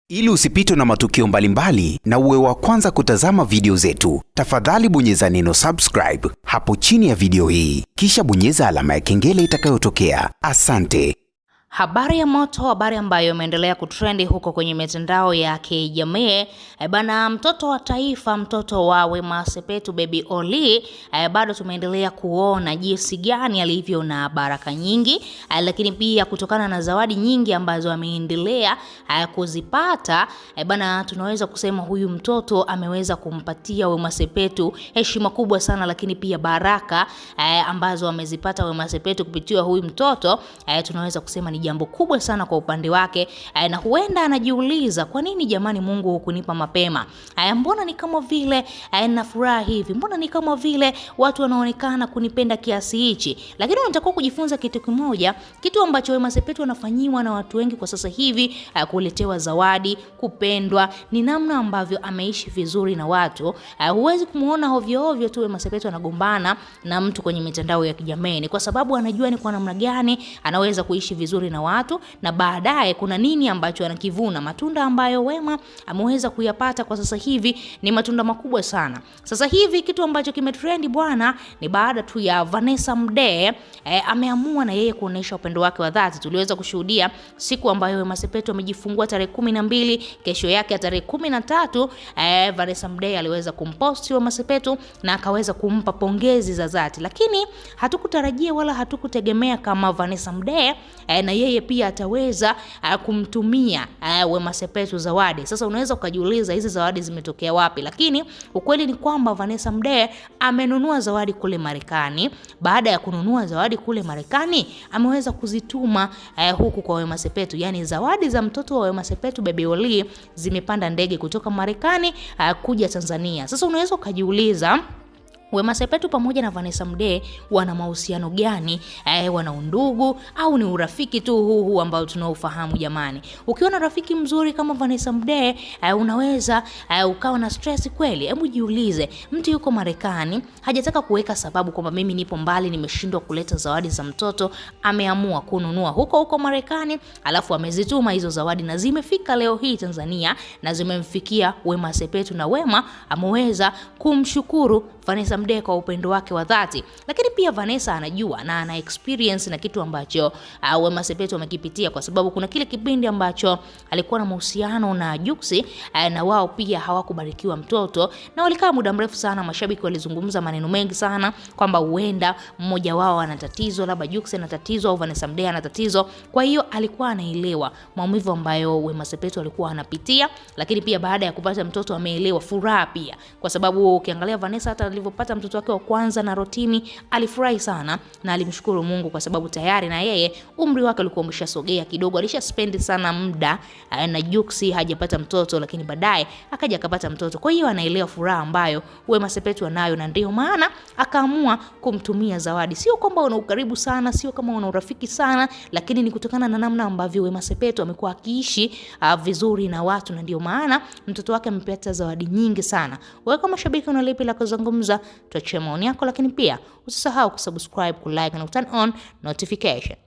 Ili usipitwe na matukio mbalimbali na uwe wa kwanza kutazama video zetu, tafadhali bonyeza neno subscribe hapo chini ya video hii, kisha bonyeza alama ya kengele itakayotokea. Asante. Habari ya moto, habari ambayo imeendelea kutrendi huko kwenye mitandao ya kijamii. Bana, mtoto wa taifa, mtoto wa Wema Sepetu Baby Olly, bado tumeendelea kuona jinsi gani alivyo na baraka nyingi, lakini pia kutokana na zawadi nyingi ambazo ameendelea kuzipata, bana, tunaweza kusema huyu mtoto ameweza kumpatia Wema Sepetu heshima kubwa sana, lakini pia baraka ambazo amezipata Wema Sepetu kupitia huyu mtoto, tunaweza kusema ni jambo kubwa sana kwa upande wake, na huenda anajiuliza kwa nini jamani Mungu hukunipa mapema? Mbona ni kama vile na furaha hivi? Mbona ni kama vile watu wanaonekana kunipenda kiasi hichi? Lakini unatakiwa kujifunza kitu kimoja, kitu ambacho Wema Sepetu anafanyiwa na watu wengi kwa sasa hivi, kuletewa zawadi, kupendwa, ni namna ambavyo ameishi vizuri na watu. Huwezi kumuona hovyo hovyo tu Wema Sepetu anagombana na mtu kwenye mitandao ya kijamii, kwa sababu anajua ni kwa namna gani anaweza kuishi vizuri na watu, na baadaye kuna nini ambacho anakivuna. Matunda ambayo Wema ameweza kuyapata kwa sasa hivi ni matunda makubwa sana. Sasa hivi kitu ambacho kimetrendi bwana ni baada tu ya Vanessa Mdee ameamua na yeye kuonesha upendo wake wa dhati. Tuliweza kushuhudia siku ambayo Wema Sepetu amejifungua tarehe 12, kesho yake tarehe 13, Vanessa Mdee aliweza kumpost Wema Sepetu na akaweza kumpa pongezi za dhati, lakini hatukutarajia wala hatukutegemea kama Vanessa Mdee na yeye pia ataweza kumtumia Wema Sepetu zawadi. Sasa unaweza ukajiuliza hizi zawadi zimetokea wapi, lakini ukweli ni kwamba Vanessa Mdee amenunua zawadi kule Marekani. Baada ya kununua zawadi kule Marekani, ameweza kuzituma huku kwa Wema Sepetu. Yani zawadi za mtoto wa Wema Sepetu Baby Olly zimepanda ndege kutoka Marekani kuja Tanzania. Sasa unaweza ukajiuliza Wema Sepetu pamoja na Vanessa Mdee wana mahusiano gani? Wana undugu au ni urafiki tu huu ambao tunaofahamu jamani? Ukiona rafiki mzuri kama Vanessa Mdee, unaweza ukawa na stress kweli. Hebu jiulize, mtu yuko Marekani, hajataka kuweka sababu kwamba mimi nipo mbali, nimeshindwa kuleta zawadi za mtoto, ameamua kununua huko Marekani, alafu amezituma hizo zawadi na zimefika leo hii Tanzania na zimemfikia Wema Sepetu, na Wema ameweza kumshukuru Vanessa Mdee kwa upendo wake wa dhati. Lakini pia Vanessa anajua na ana experience na kitu ambacho Wema Sepetu amekipitia, kwa sababu kuna kile kipindi ambacho alikuwa na mahusiano na Juksi, na wao pia hawakubarikiwa mtoto na walikaa muda mrefu sana. Mashabiki walizungumza maneno mengi sana kwamba huenda mmoja wao ana tatizo, labda Juksi ana tatizo au Vanessa Mdee ana tatizo. Kwa hiyo alikuwa anaelewa maumivu ambayo Wema Sepetu alikuwa anapitia, lakini pia baada ya kupata mtoto ameelewa furaha pia, kwa sababu ukiangalia Vanessa hata alivyopata mtoto wake wa kwanza na Rotimi alifurahi sana na alimshukuru Mungu, kwa sababu tayari na yeye umri wake ulikuwa umeshasogea kidogo, alishaspend sana muda na Juksi hajapata mtoto, lakini baadaye akaja akapata mtoto. Kwa hiyo anaelewa furaha ambayo Wema Sepetu anayo, na ndio maana akaamua kumtumia zawadi. Sio kwamba una ukaribu sana, sio kama una urafiki sana, lakini ni kutokana na namna ambavyo Wema Sepetu amekuwa akiishi vizuri na watu, na ndio maana mtoto wake amepata zawadi nyingi sana. Wewe kama shabiki una lipi la kuzungumza? Tuachie maoni yako, lakini pia usisahau kusubscribe, kulike na turn on notification.